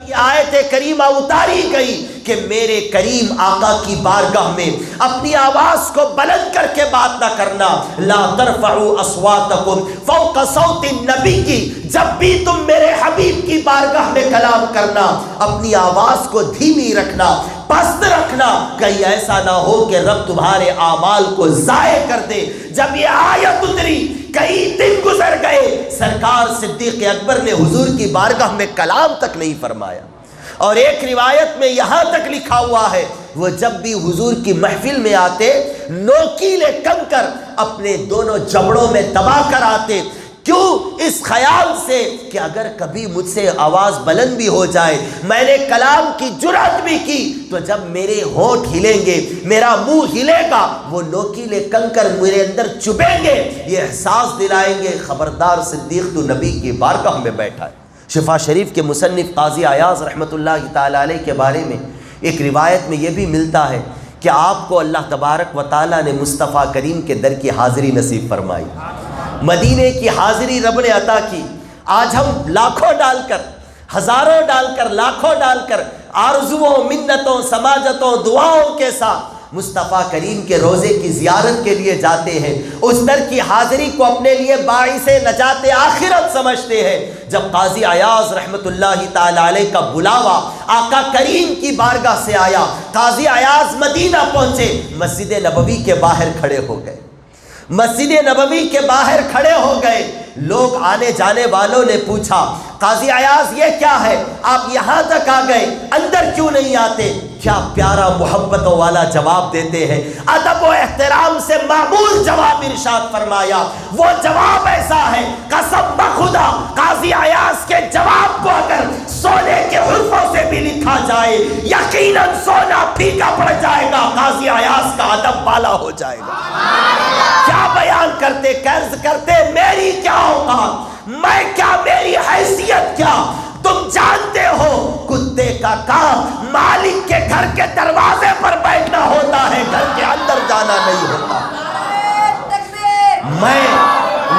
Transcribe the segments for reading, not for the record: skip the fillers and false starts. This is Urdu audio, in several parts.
یہ آیت کریمہ اتاری گئی کہ میرے کریم آقا کی بارگاہ میں اپنی آواز کو بلند کر کے بات نہ کرنا. لا ترفعوا اصواتکم فوق صوت النبی کی، جب بھی تم میرے حبیب کی بارگاہ میں کلام کرنا اپنی آواز کو دھیمی رکھنا، پست رکھنا، کہیں ایسا نہ ہو کہ رب تمہارے اعمال کو ضائع کر دے. جب یہ آیت اتری کئی دن گزر گئے، سرکار صدیق اکبر نے حضور کی بارگاہ میں کلام تک نہیں فرمایا. اور ایک روایت میں یہاں تک لکھا ہوا ہے وہ جب بھی حضور کی محفل میں آتے نوکیلے کنکر اپنے دونوں جبڑوں میں دبا کر آتے. کیوں؟ اس خیال سے کہ اگر کبھی مجھ سے آواز بلند بھی ہو جائے، میں نے کلام کی جرأت بھی کی، تو جب میرے ہونٹ ہلیں گے، میرا منہ ہلے گا، وہ نوکیلے کنکر میرے اندر چبھیں گے، یہ احساس دلائیں گے خبردار صدیق تو نبی کی بارگاہ میں بیٹھا ہے. شفا شریف کے مصنف قاضی ایاز رحمۃ اللہ تعالی علیہ کے بارے میں ایک روایت میں یہ بھی ملتا ہے کہ آپ کو اللہ تبارک و تعالیٰ نے مصطفیٰ کریم کے در کی حاضری نصیب فرمائی، مدینے کی حاضری رب نے عطا کی. آج ہم لاکھوں ڈال کر، ہزاروں ڈال کر، لاکھوں ڈال کر آرزوؤں، منتوں، سماجتوں، دعاؤں کے ساتھ مصطفیٰ کریم کے روزے کی زیارت کے لیے جاتے ہیں. اس در کی حاضری کو اپنے لیے باعث نجات آخرت سمجھتے ہیں. جب قاضی ایاز رحمت اللہ تعالی علیہ کا بلاوا آقا کریم کی بارگاہ سے آیا، قاضی ایاز مدینہ پہنچے، مسجد نبوی کے باہر کھڑے ہو گئے. مسجد نبوی کے باہر کھڑے ہو گئے. لوگ آنے جانے والوں نے پوچھا قاضی ایاز یہ کیا ہے، آپ یہاں تک آ گئے، اندر کیوں نہیں آتے؟ کیا پیارا محبتوں والا جواب دیتے ہیں، ادب و احترام سے معمول جواب ارشاد فرمایا. وہ جواب ایسا ہے قسم بخدا قاضی ایاز کے جواب کو اگر سونے کے حرفوں سے بھی لکھا جائے یقیناً سونا پھیکا پڑ جائے گا، قاضی ایاز کا ادب بالا ہو جائے گا. کیا بیان کرتے، قرض کرتے میری کیا اوقات، میں کیا، میری حیثیت کیا. تم جانتے ہو کتے کا کام مالک کے گھر کے دروازے پر بیٹھنا ہوتا ہے، گھر کے اندر جانا نہیں ہوتا. میں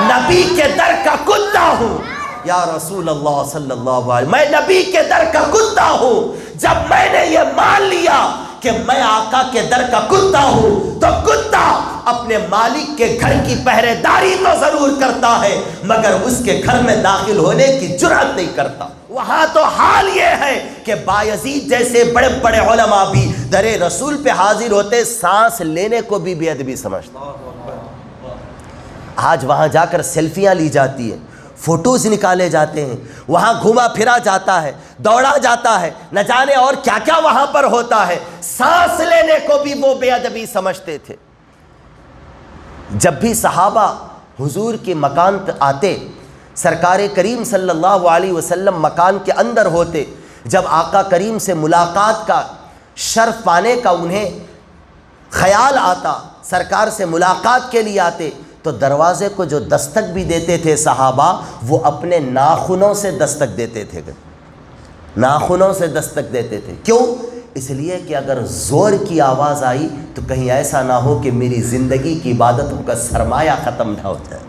نبی کے در کا کتا ہوں یا رسول اللہ صلی اللہ علیہ وسلم، میں نبی کے در کا کتا ہوں. جب میں نے یہ مان لیا کہ میں آقا کے در کا کتا ہوں تو کتا اپنے مالک کے گھر کی پہرے داری تو ضرور کرتا ہے مگر اس کے گھر میں داخل ہونے کی جرأت نہیں کرتا. وہاں تو حال یہ ہے کہ بایزید جیسے بڑے بڑے علماء بھی در رسول پہ حاضر ہوتے سانس لینے کو بھی بے ادبی سمجھتے. آج وہاں جا کر سیلفیاں لی جاتی ہیں، فوٹوز نکالے جاتے ہیں، وہاں گھوما پھرا جاتا ہے، دوڑا جاتا ہے، نہ جانے اور کیا کیا وہاں پر ہوتا ہے. سانس لینے کو بھی وہ بے ادبی سمجھتے تھے. جب بھی صحابہ حضور کے مکان آتے، سرکار کریم صلی اللہ علیہ وسلم مکان کے اندر ہوتے، جب آقا کریم سے ملاقات کا شرف پانے کا انہیں خیال آتا، سرکار سے ملاقات کے لیے آتے، تو دروازے کو جو دستک بھی دیتے تھے صحابہ وہ اپنے ناخنوں سے دستک دیتے تھے، ناخنوں سے دستک دیتے تھے. کیوں؟ اس لیے کہ اگر زور کی آواز آئی تو کہیں ایسا نہ ہو کہ میری زندگی کی عبادتوں کا سرمایہ ختم نہ ہو جائے.